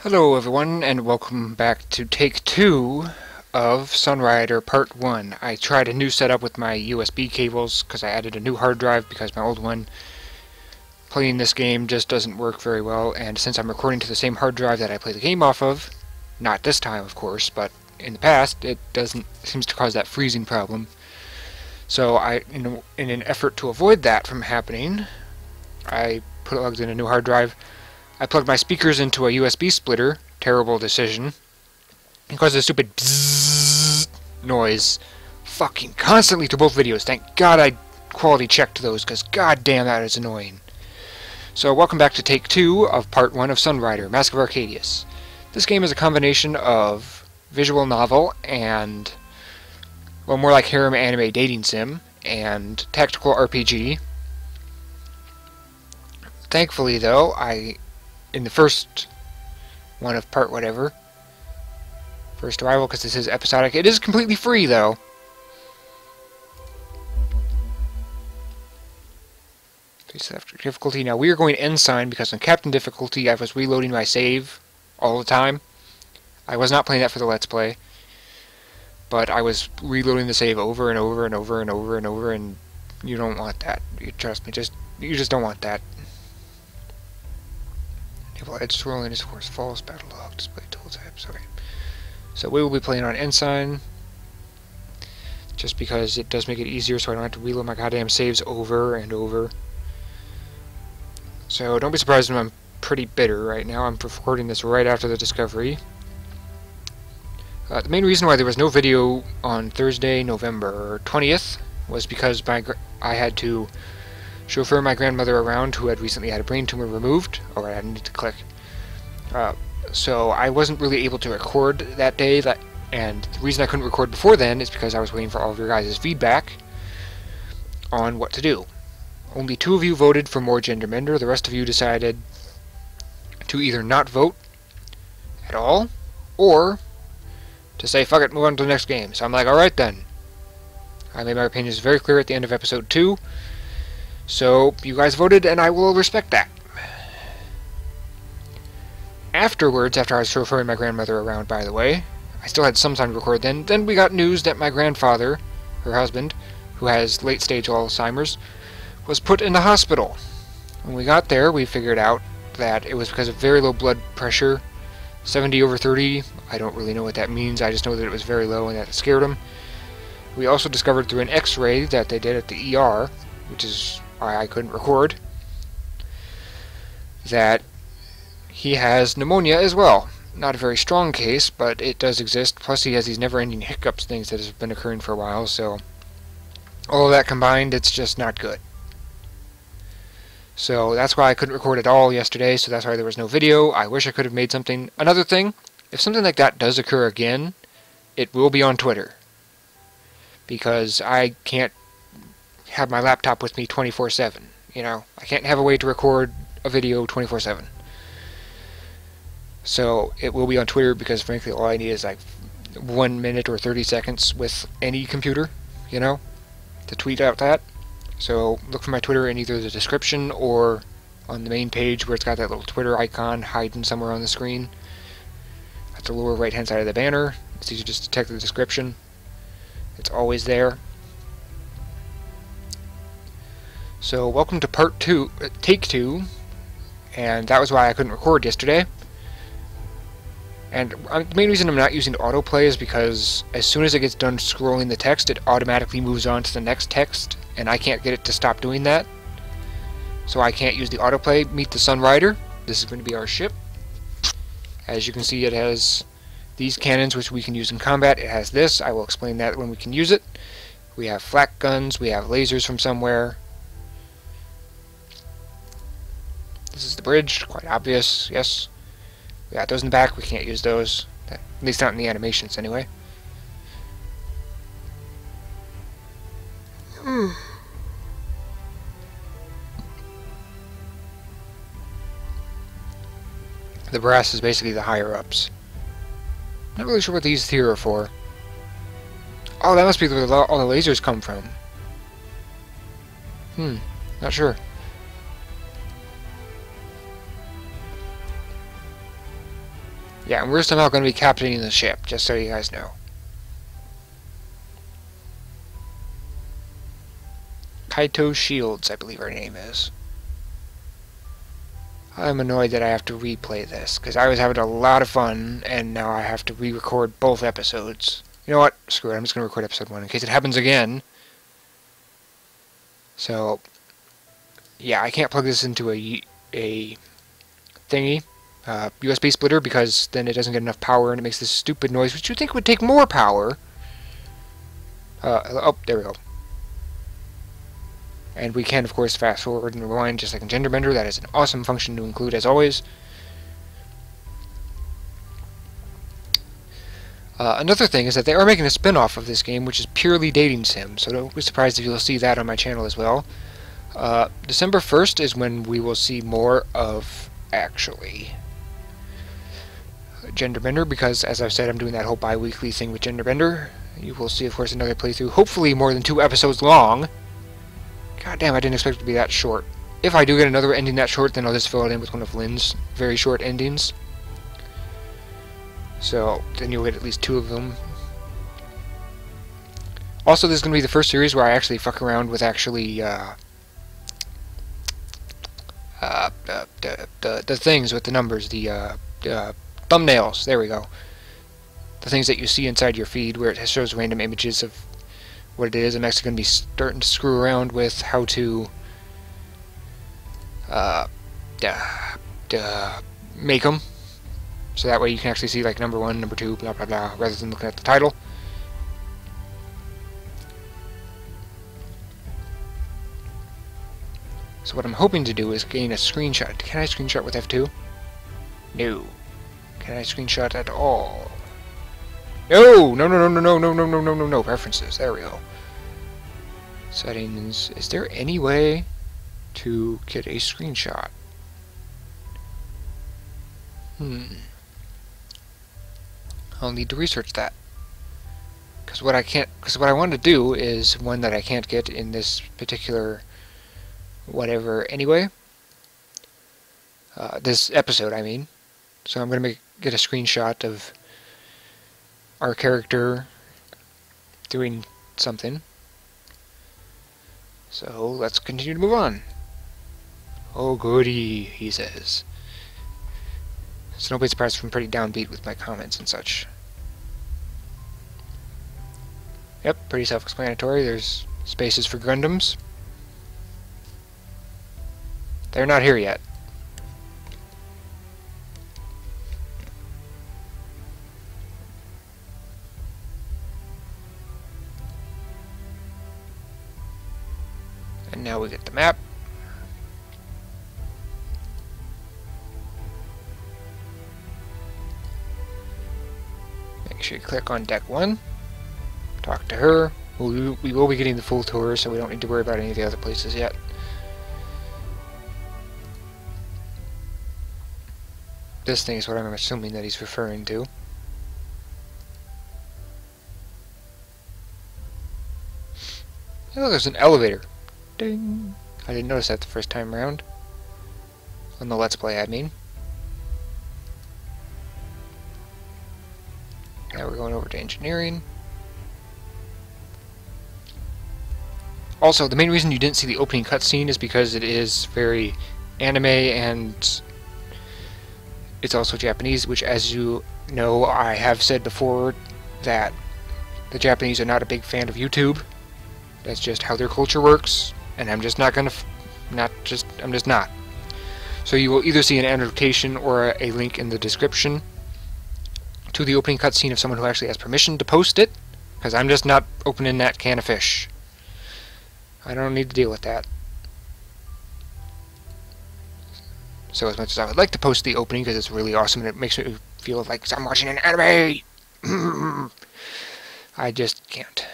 Hello everyone, and welcome back to take 2 of Sunrider Part 1. I tried a new setup with my USB cables because I added a new hard drive because my old one playing this game just doesn't work very well, and since I'm recording to the same hard drive that I play the game off of, not this time of course, but in the past, it seems to cause that freezing problem. So in an effort to avoid that from happening, I plugged in a new hard drive. I plugged my speakers into a USB splitter. Terrible decision. It caused a stupid bzzz noise fucking constantly to both videos. Thank God I quality checked those, because goddamn that is annoying. So welcome back to take 2 of part 1 of Sunrider, Mask of Arcadius. This game is a combination of visual novel and, well, more like harem anime dating sim and tactical RPG. Thankfully though, in the first one of part whatever, first arrival, because this is episodic, it is completely free though. Face after difficulty. Now we are going ensign because on captain difficulty I was reloading my save all the time. I was not playing that for the let's play, but I was reloading the save over and over and over and over and over, and you don't want that. You trust me, you just don't want that. Enable edge scrolling is of course false, battle log, display tool types. Okay. So we will be playing on ensign, just because it does make it easier so I don't have to reload my goddamn saves over and over. So don't be surprised when I'm pretty bitter right now. I'm recording this right after the discovery. The main reason why there was no video on Thursday, November 20th, was because I had to chauffeur my grandmother around, who had recently had a brain tumor removed. Oh, I need to click. So I wasn't really able to record that day, and the reason I couldn't record before then is because I was waiting for all of your guys' feedback on what to do. Only 2 of you voted for more gender bender. The rest of you decided to either not vote at all, or to say, fuck it, move on to the next game. So I'm like, alright then. I made my opinions very clear at the end of episode 2. So, you guys voted, and I will respect that. Afterwards, after I was chauffeuring my grandmother around, by the way, I still had some time to record then we got news that my grandfather, her husband, who has late-stage Alzheimer's, was put in the hospital. When we got there, we figured out that it was because of very low blood pressure, 70/30. I don't really know what that means, I just know that it was very low and that it scared him. We also discovered through an x-ray that they did at the ER, which is why I couldn't record, that he has pneumonia as well. Not a very strong case, but it does exist. Plus he has these never-ending hiccups things that have been occurring for a while, so all of that combined, it's just not good. So that's why I couldn't record at all yesterday, so that's why there was no video. I wish I could have made something. Another thing, if something like that does occur again, it will be on Twitter, because I can't have my laptop with me 24/7. You know, I can't have a way to record a video 24/7. So it will be on Twitter, because frankly all I need is like 1 minute or 30 seconds with any computer, you know, to tweet out that. So look for my Twitter in either the description or on the main page where it's got that little Twitter icon hiding somewhere on the screen. At the lower right hand side of the banner. It's easy to just detect the description. It's always there. So welcome to part 2, take 2, and that was why I couldn't record yesterday. And the main reason I'm not using autoplay is because as soon as it gets done scrolling the text, it automatically moves on to the next text, and I can't get it to stop doing that. So I can't use the autoplay. Meet the Sunrider. This is going to be our ship. As you can see, it has these cannons which we can use in combat. It has this. I will explain that when we can use it. We have flak guns. We have lasers from somewhere. This is the bridge, quite obvious, yes. We got those in the back, we can't use those. At least not in the animations, anyway. The brass is basically the higher-ups. Not really sure what these here are for. Oh, that must be where all the lasers come from. Not sure. Yeah, and we're somehow going to be captaining the ship, just so you guys know. Kaito Shields, I believe her name is. I'm annoyed that I have to replay this, because I was having a lot of fun, and now I have to re-record both episodes. You know what? Screw it, I'm just going to record episode 1 in case it happens again. So, yeah, I can't plug this into a thingy, USB splitter, because then it doesn't get enough power, and it makes this stupid noise, which you'd think would take more power. Oh, there we go. And we can, of course, fast forward and rewind just like in Gender Bender. That is an awesome function to include, as always. Another thing is that they are making a spin-off of this game, which is purely dating sim, so don't be surprised if you'll see that on my channel as well. December 1st is when we will see more of, actually, Gender Bender, because, as I've said, I'm doing that whole bi-weekly thing with Gender Bender. You will see, of course, another playthrough, hopefully more than 2 episodes long. God damn, I didn't expect it to be that short. If I do get another ending that short, then I'll just fill it in with one of Lynn's very short endings. So, then you'll get at least 2 of them. Also, this is going to be the first series where I actually fuck around with actually, the things with the numbers, the thumbnails, there we go. The things that you see inside your feed where it shows random images of what it is. I'm actually going to be starting to screw around with how to make them, so that way you can actually see like number 1, number 2, blah blah blah, rather than looking at the title. So what I'm hoping to do is gain a screenshot. Can I screenshot with F2? No. Can I screenshot at all? No! No, no, no, no, no, no, no, no, no, no. Preferences. There we go. Settings. Is there any way to get a screenshot? I'll need to research that. Because what I want to do is one that I can't get in this particular whatever anyway. This episode, I mean. So I'm going to get a screenshot of our character doing something. So let's continue to move on. Oh goody, he says. So don't be surprised if I'm pretty downbeat with my comments and such. Yep, pretty self-explanatory. There's spaces for Gundams. They're not here yet. And now we get the map. Make sure you click on deck 1. Talk to her. We will be getting the full tour, so we don't need to worry about any of the other places yet. This thing is what I'm assuming that he's referring to. Hey, look, there's an elevator. Ding! I didn't notice that the first time around. On the Let's Play, I mean. Now we're going over to engineering. Also, the main reason you didn't see the opening cutscene is because it is very anime, and it's also Japanese, which, as you know, I have said before that the Japanese are not a big fan of YouTube. That's just how their culture works, and I'm just not gonna, I'm just not. So you will either see an annotation or a link in the description to the opening cutscene of someone who actually has permission to post it, because I'm just not opening that can of fish. I don't need to deal with that. So as much as I would like to post the opening because it's really awesome and it makes me feel like I'm watching an anime, I just can't.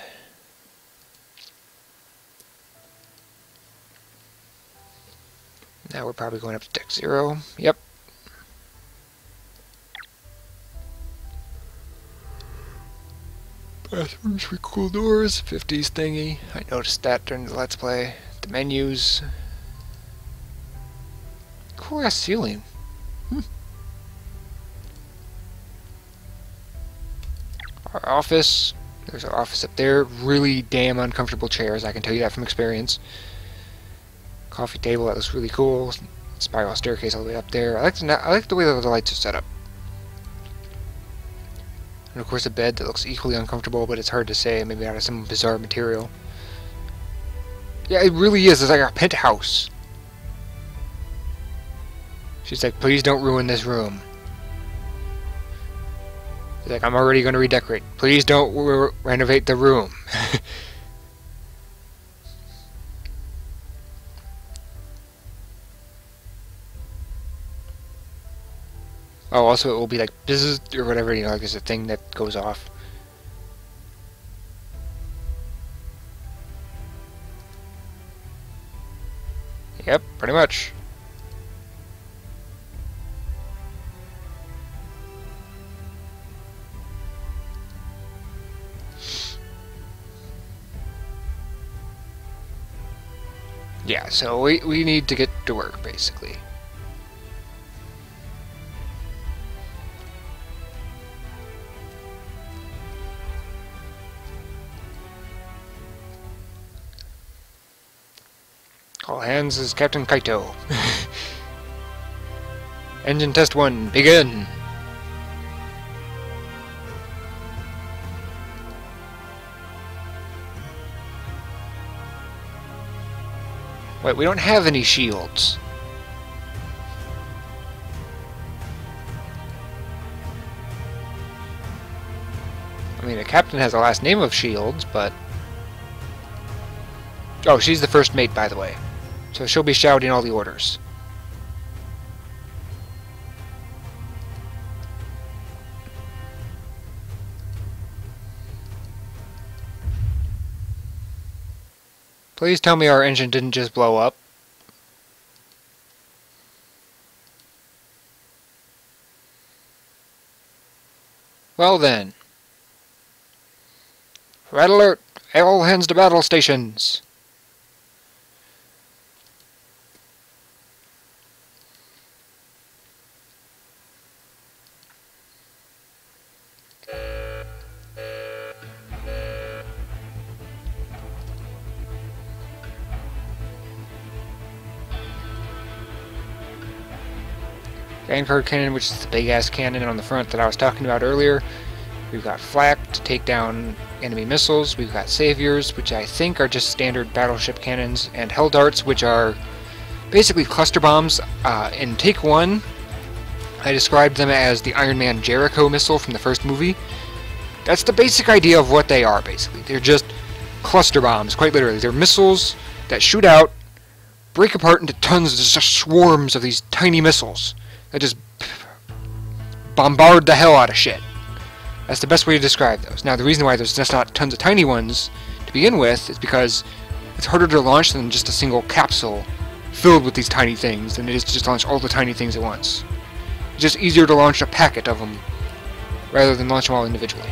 Now we're probably going up to deck 0. Yep. Bathrooms for cool doors, 50s thingy. I noticed that during the Let's Play. The menus. Cool ass ceiling. Our office. There's our office up there. Really damn uncomfortable chairs, I can tell you that from experience. Coffee table, that looks really cool. Spiral staircase all the way up there. I like the way the lights are set up. And of course a bed that looks equally uncomfortable, but it's hard to say, maybe out of some bizarre material. Yeah, it really is. It's like a penthouse. She's like, please don't ruin this room. She's like, I'm already going to redecorate. Please don't renovate the room. Oh, also it will be like, bzzz, or whatever, you know, like there's a thing that goes off. Yep, pretty much. Yeah, so we need to get to work, basically. All hands is Captain Kaito. Engine test 1, begin! Wait, we don't have any shields. I mean, the captain has the last name of Shields, but... Oh, she's the first mate, by the way. So she'll be shouting all the orders. Please tell me our engine didn't just blow up. Well then. Red alert! All hands to battle stations! Vanguard cannon, which is the big-ass cannon on the front that I was talking about earlier. We've got flak to take down enemy missiles. We've got saviors, which I think are just standard battleship cannons, and hell darts, which are basically cluster bombs. In Take 1, I described them as the Iron Man Jericho missile from the first movie. That's the basic idea of what they are, basically. They're just cluster bombs, quite literally. They're missiles that shoot out, break apart into tons, just swarms of these tiny missiles that just bombard the hell out of shit. That's the best way to describe those. Now, the reason why there's just not tons of tiny ones to begin with is because it's harder to launch than just a single capsule filled with these tiny things than it is to just launch all the tiny things at once. It's just easier to launch a packet of them rather than launch them all individually.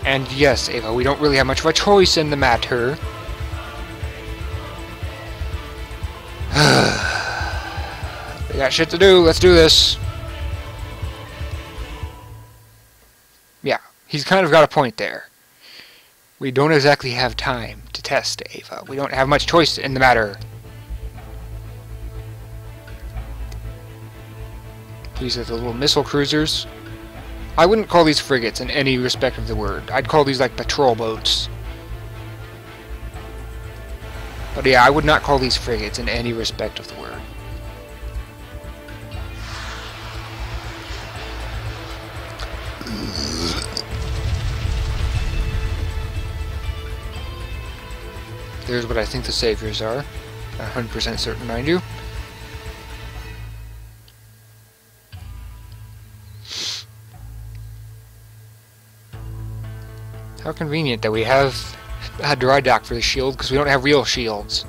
And yes, Ava, we don't really have much of a choice in the matter. We got shit to do, let's do this. Yeah, he's kind of got a point there. We don't exactly have time to test Ava. We don't have much choice in the matter. These are the little missile cruisers. I wouldn't call these frigates in any respect of the word. I'd call these like patrol boats. But yeah, I would not call these frigates in any respect of the word. There's what I think the saviors are. 100% certain, mind you. How convenient that we have a dry dock for the shield, because we don't have real shields.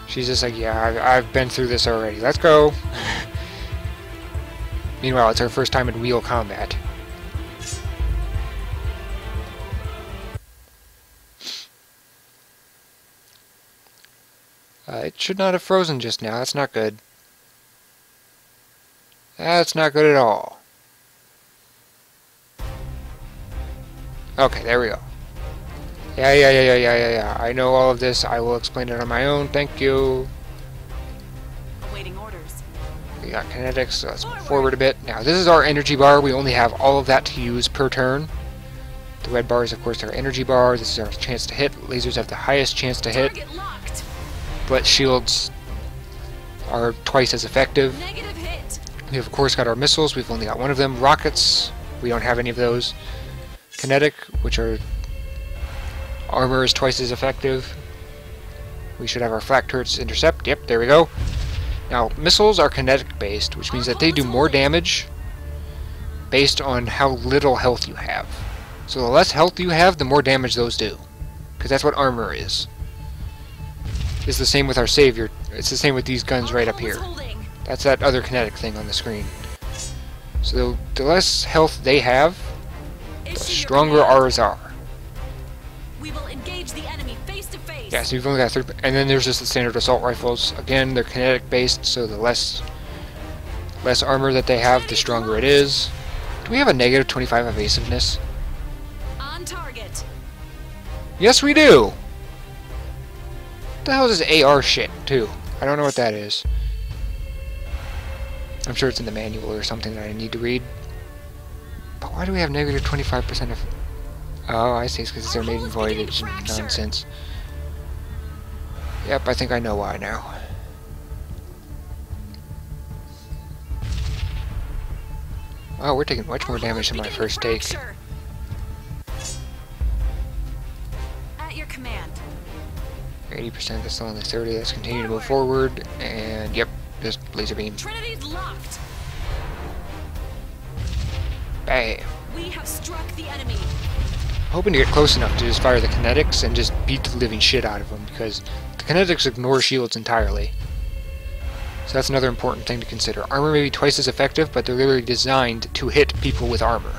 She's just like, yeah, I've been through this already. Let's go. Meanwhile, it's our first time in real combat. It should not have frozen just now. That's not good. That's not good at all. Okay, there we go. Yeah. I know all of this. I will explain it on my own. Thank you. Awaiting orders. We got kinetics, so let's move forward a bit. Now, this is our energy bar. We only have all of that to use per turn. The red bar is, of course, our energy bar. This is our chance to hit. Lasers have the highest chance to hit, but shields are twice as effective. Negative hit. We have, of course, got our missiles. We've only got one of them. Rockets, we don't have any of those. Kinetic, which are armor is twice as effective. We should have our flak turrets intercept. Yep, there we go. Now, missiles are kinetic based, which means that they do more damage based on how little health you have. So the less health you have, the more damage those do. Because that's what armor is. It's the same with our savior. It's the same with these guns right up here. That's that other kinetic thing on the screen. So the less health they have, the stronger ours are. We will engage the enemy face to face. Yeah, so you've only got 3, and then there's just the standard assault rifles. Again, they're kinetic based, so the less armor that they have, the stronger it is. Do we have a negative 25 evasiveness? On target. Yes, we do. What the hell is this AR shit, too? I don't know what that is. I'm sure it's in the manual or something that I need to read. But why do we have negative 25% of... Oh, I see. It's because it's their maiden voyage nonsense. Yep, I think I know why now. Oh, we're taking much more damage than my first take. At your command. 80%, that's still only 30. Let's continue to move forward. And, yep, just laser beam. Trinity's locked. Bam. We have struck the enemy. Hoping to get close enough to just fire the kinetics and just beat the living shit out of them, because the kinetics ignore shields entirely. So that's another important thing to consider. Armor may be twice as effective, but they're literally designed to hit people with armor.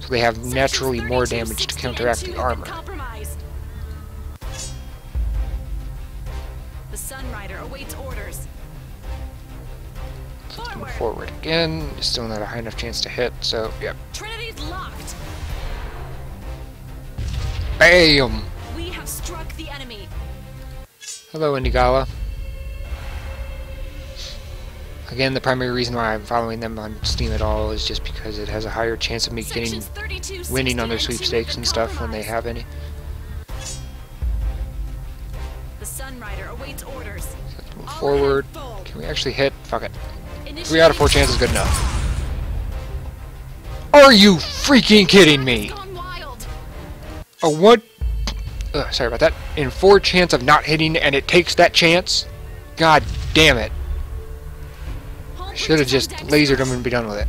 So they have naturally more damage to counteract the armor. The Sunrider awaits orders. So let's move forward again. Still not a high enough chance to hit, so yep. Trinity's locked. Bam! We have struck the enemy. Hello, Indigala. Again, the primary reason why I'm following them on Steam at all is just because it has a higher chance of me winning on their sweepstakes and stuff when they have any. The Sunrider awaits orders. So let's move forward. Can we actually hit? Fuck it. 3 out of 4 chances is good enough. Are you freaking kidding me? A 1... sorry about that. In 4 chance of not hitting, and it takes that chance? God damn it. I should have just lasered him and be done with it.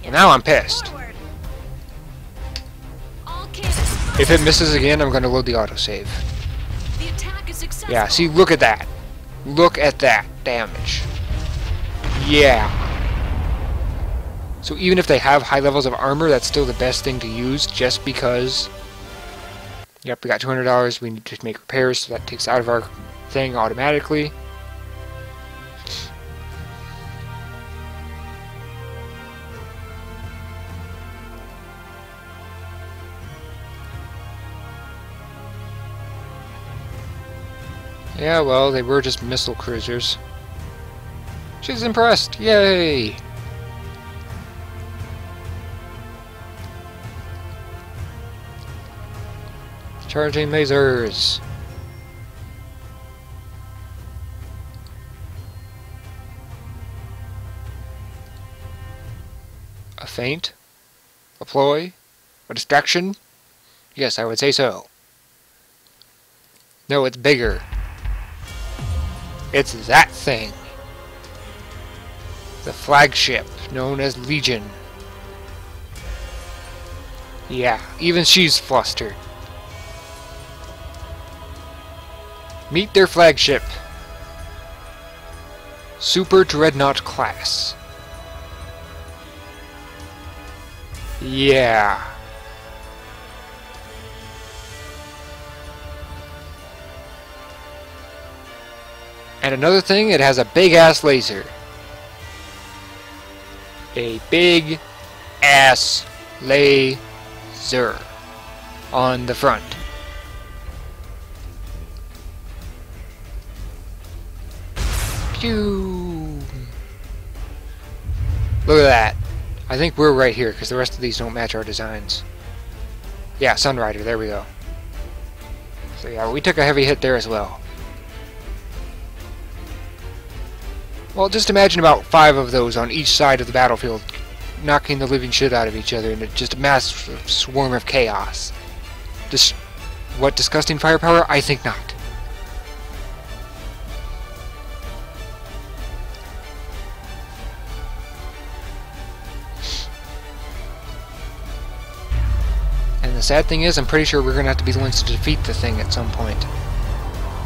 And now I'm pissed. If it misses again, I'm going to load the autosave. Yeah, see, look at that. Look at that damage. Yeah. So even if they have high levels of armor, that's still the best thing to use, just because... Yep, we got $200, we need to make repairs, so that takes out of our thing automatically. Yeah, well, they were just missile cruisers. She's impressed! Yay! Charging lasers! A feint? A ploy? A distraction? Yes, I would say so. No, it's bigger. It's that thing. The flagship, known as Legion. Yeah, even she's flustered. Meet their flagship. Super Dreadnought class. Yeah. And another thing, it has a big-ass laser. a big ass laser on the front. Pew! Look at that. I think we're right here because the rest of these don't match our designs. Yeah, Sunrider, there we go. So yeah, we took a heavy hit there as well. Well, just imagine about 5 of those on each side of the battlefield, knocking the living shit out of each other in just a massive swarm of chaos. What disgusting firepower? I think not. And the sad thing is, I'm pretty sure we're going to have to be the ones to defeat the thing at some point.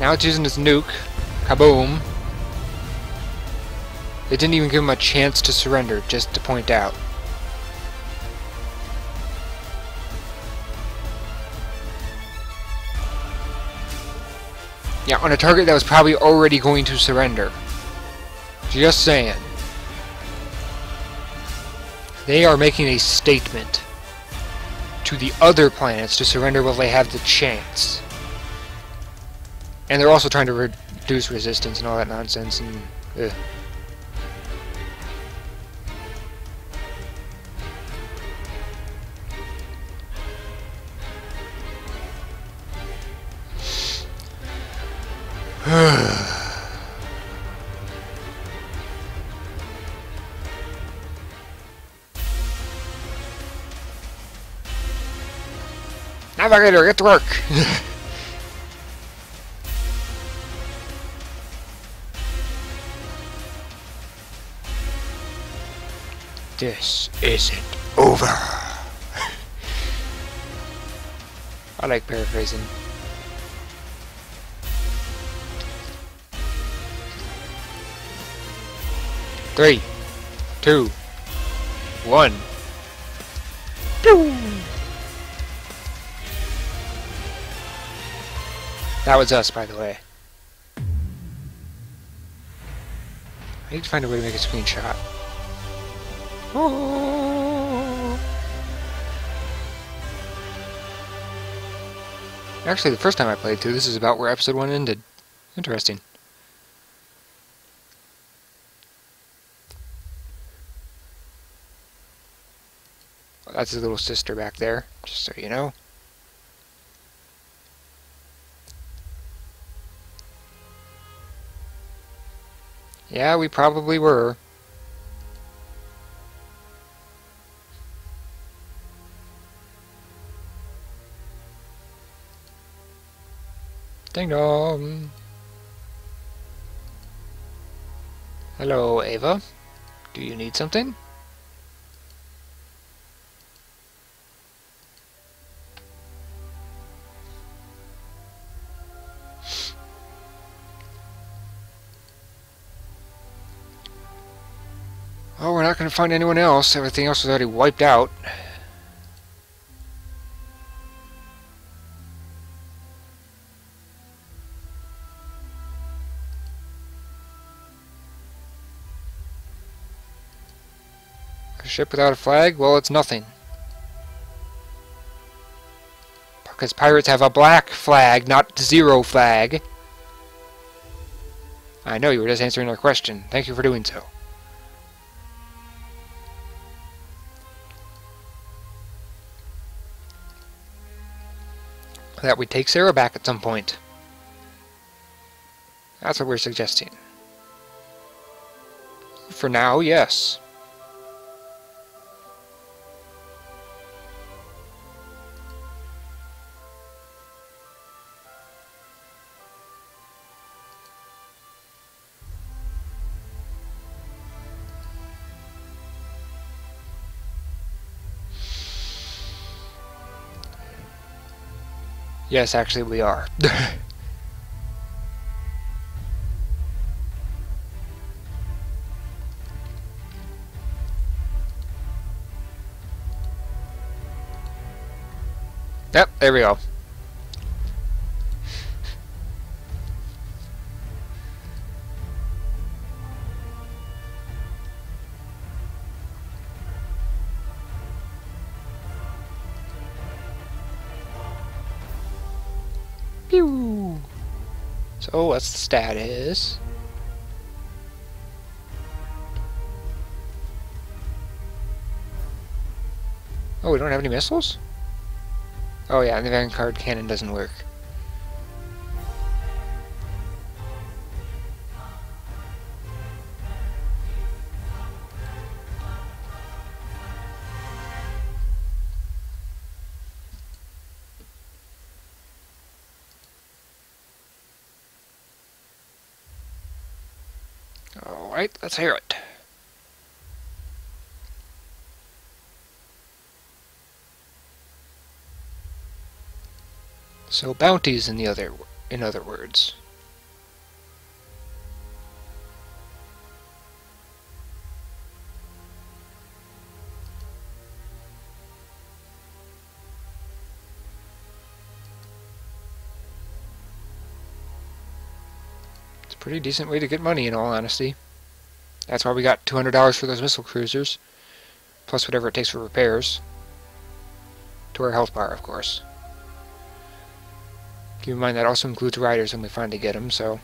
Now it's using its nuke. Kaboom. It didn't even give him a chance to surrender, just to point out. Yeah, on a target that was probably already going to surrender. Just saying. They are making a statement to the other planets to surrender while they have the chance. And they're also trying to reduce resistance and all that nonsense, and ugh. Navigator, get to work! This isn't over. I like paraphrasing. Three, 2, 1. Pew! That was us, by the way. I need to find a way to make a screenshot. Oh. Actually, the first time I played through, this is about where episode 1 ended. Interesting. Well, that's his little sister back there, just so you know. Yeah, we probably were. Ding dong. Hello, Ava. Do you need something? Oh, we're not going to find anyone else. Everything else was already wiped out. A ship without a flag? Well, it's nothing. Because pirates have a black flag, not zero flag. I know, you were just answering our question. Thank you for doing so. That we take Sarah back at some point. That's what we're suggesting. For now, yes. Yes, actually we are. Yep, there we go. So what's the status? Oh, we don't have any missiles? Oh yeah, the Vanguard cannon doesn't work. Alright, let's hear it. So bounties in other words. It's a pretty decent way to get money, in all honesty. That's why we got $200 for those missile cruisers, plus whatever it takes for repairs. To our health bar, of course. Keep in mind that also includes riders when we finally get them, so...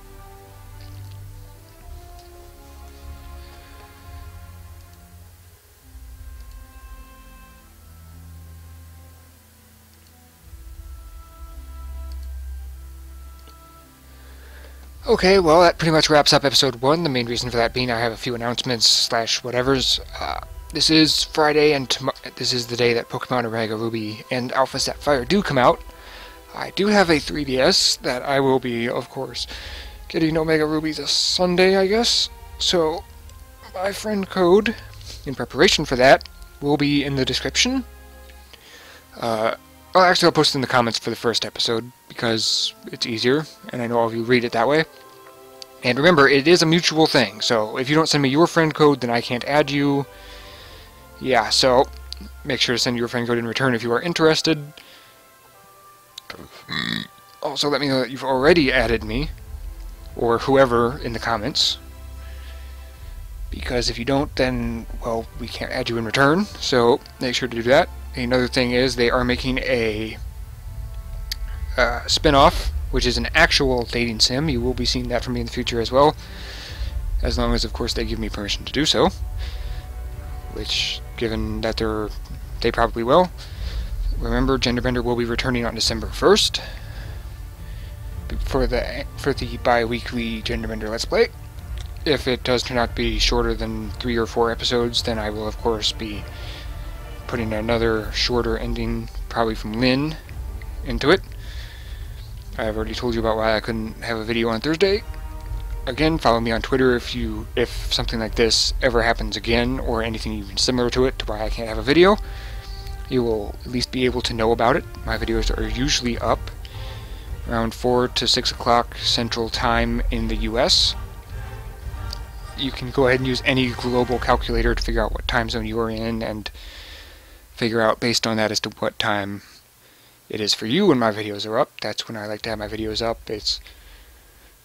Okay, well, that pretty much wraps up episode 1. The main reason for that being I have a few announcements slash whatevers. This is Friday, and this is the day that Pokemon Omega Ruby and Alpha Sapphire do come out. I do have a 3DS that I will be, of course, getting Omega Ruby this Sunday, I guess. So, my friend code, in preparation for that, will be in the description. Actually, I'll post it in the comments for the first episode, because it's easier, and I know all of you read it that way. And remember, it is a mutual thing, so if you don't send me your friend code, then I can't add you. Yeah, so make sure to send your friend code in return if you are interested. Also, let me know that you've already added me, or whoever, in the comments. Because if you don't, then, well, we can't add you in return, so make sure to do that. Another thing is they are making a spin-off, which is an actual dating sim. You will be seeing that from me in the future as well, as long as, of course, they give me permission to do so. Which, given that they probably will. Remember, Genderbender will be returning on December 1st for the bi-weekly Genderbender Let's Play. If it does turn out to be shorter than 3 or 4 episodes, then I will, of course, be putting another shorter ending, probably from Lynn, into it. I've already told you about why I couldn't have a video on Thursday. Again, follow me on Twitter if something like this ever happens again, or anything even similar to it, to why I can't have a video. You will at least be able to know about it. My videos are usually up around 4 to 6 o'clock Central Time in the US. You can go ahead and use any global calculator to figure out what time zone you are in, and figure out based on that as to what time it is for you when my videos are up. That's when I like to have my videos up. It's,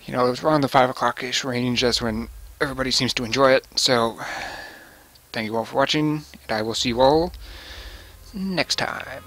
you know, it's around the 5 o'clock-ish range. That's when everybody seems to enjoy it. So, thank you all for watching, and I will see you all next time.